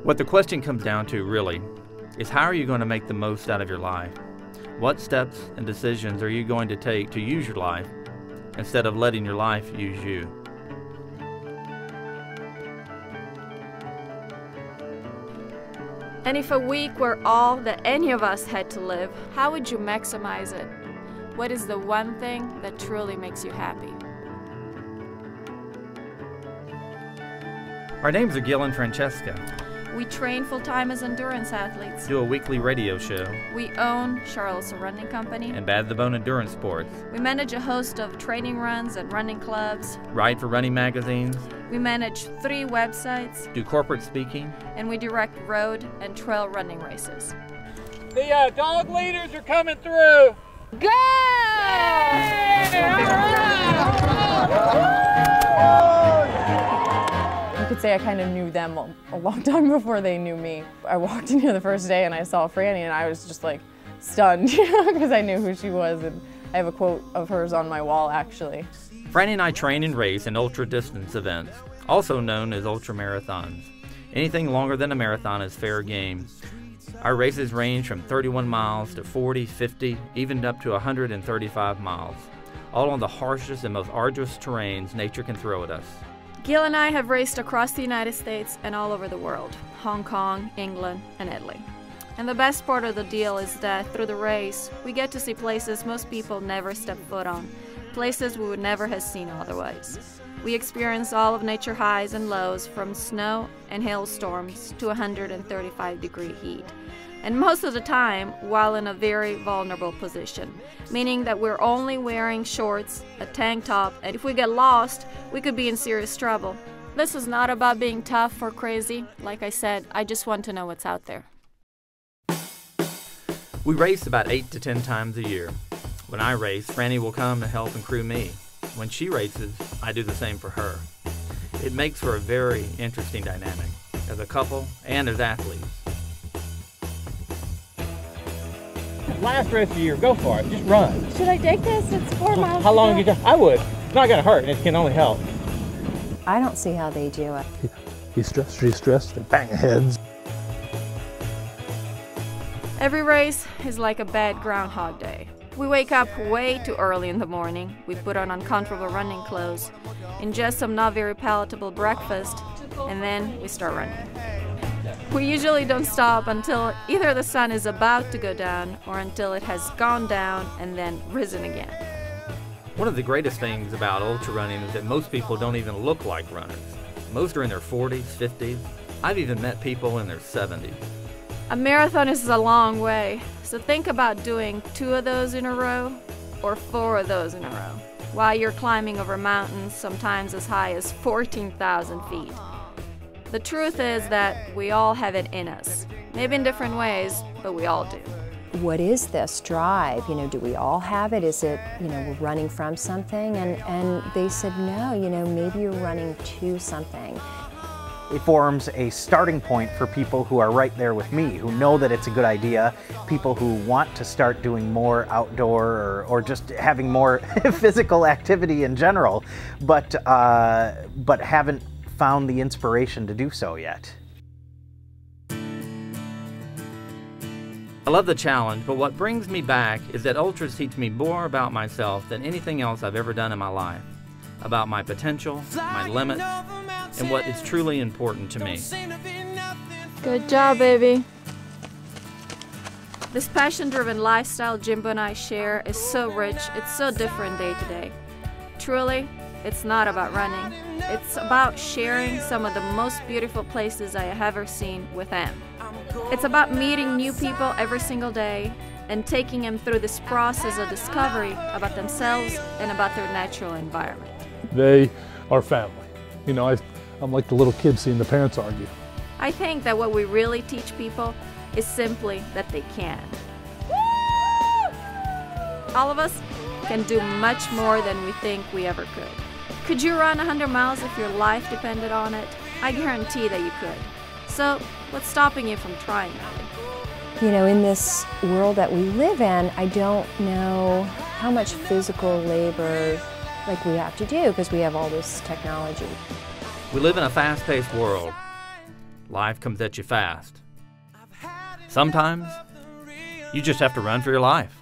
What the question comes down to, really, is how are you going to make the most out of your life? What steps and decisions are you going to take to use your life instead of letting your life use you? And if a week were all that any of us had to live, how would you maximize it? What is the one thing that truly makes you happy? Our names are Gill and Francesca. We train full-time as endurance athletes. Do a weekly radio show. We own Charlotte's Running Company. And Bad the Bone Endurance Sports. We manage a host of training runs and running clubs. Write for running magazines. We manage 3 websites. Do corporate speaking. And we direct road and trail running races. The dog leaders are coming through. Go! I could say I kind of knew them a long time before they knew me. I walked in here the first day and I saw Franny and I was just like stunned, because I knew who she was, and I have a quote of hers on my wall actually. Franny and I train and race in ultra-distance events, also known as ultra-marathons. Anything longer than a marathon is fair game. Our races range from 31 miles to 40, 50, even up to 135 miles, all on the harshest and most arduous terrains nature can throw at us. Gill and I have raced across the United States and all over the world, Hong Kong, England, and Italy. And the best part of the deal is that through the race, we get to see places most people never step foot on, places we would never have seen otherwise. We experience all of nature highs and lows, from snow and hailstorms to 135-degree heat. And most of the time, while in a very vulnerable position, meaning that we're only wearing shorts, a tank top, and if we get lost, we could be in serious trouble. This is not about being tough or crazy. Like I said, I just want to know what's out there. We race about 8 to 10 times a year. When I race, Franny will come and help and crew me. When she races, I do the same for her. It makes for a very interesting dynamic, as a couple and as athletes. Last race of the year, go for it. Just run. Should I take this? It's 4 miles. How long you do? I would. It's not gonna hurt, and it can only help. I don't see how they do it. He's stressed, she's stressed, they bang heads. Every race is like a bad Groundhog Day. We wake up way too early in the morning, we put on uncomfortable running clothes, ingest some not very palatable breakfast, and then we start running. We usually don't stop until either the sun is about to go down or until it has gone down and then risen again. One of the greatest things about ultra running is that most people don't even look like runners. Most are in their 40s, 50s. I've even met people in their 70s. A marathon is a long way, so think about doing 2 of those in a row or 4 of those in a row, while you're climbing over mountains sometimes as high as 14,000 feet. The truth is that we all have it in us, maybe in different ways, but we all do. What is this drive? Do we all have it? Is it, we're running from something? And they said, no, maybe you're running to something. It forms a starting point for people who are right there with me, who know that it's a good idea, people who want to start doing more outdoor or just having more physical activity in general, but haven't found the inspiration to do so yet. I love the challenge, but what brings me back is that ultras teach me more about myself than anything else I've ever done in my life, about my potential, my limits, and what is truly important to me. Good job, baby. This passion-driven lifestyle Jimbo and I share is so rich, it's so different day to day. Truly, it's not about running. It's about sharing some of the most beautiful places I have ever seen with them. It's about meeting new people every single day and taking them through this process of discovery about themselves and about their natural environment. They are family. I'm like the little kid seeing the parents argue. I think that what we really teach people is simply that they can. All of us can do much more than we think we ever could. Could you run 100 miles if your life depended on it? I guarantee that you could. So, what's stopping you from trying it? In this world that we live in, I don't know how much physical labor like we have to do because we have all this technology. We live in a fast-paced world. Life comes at you fast. Sometimes, you just have to run for your life.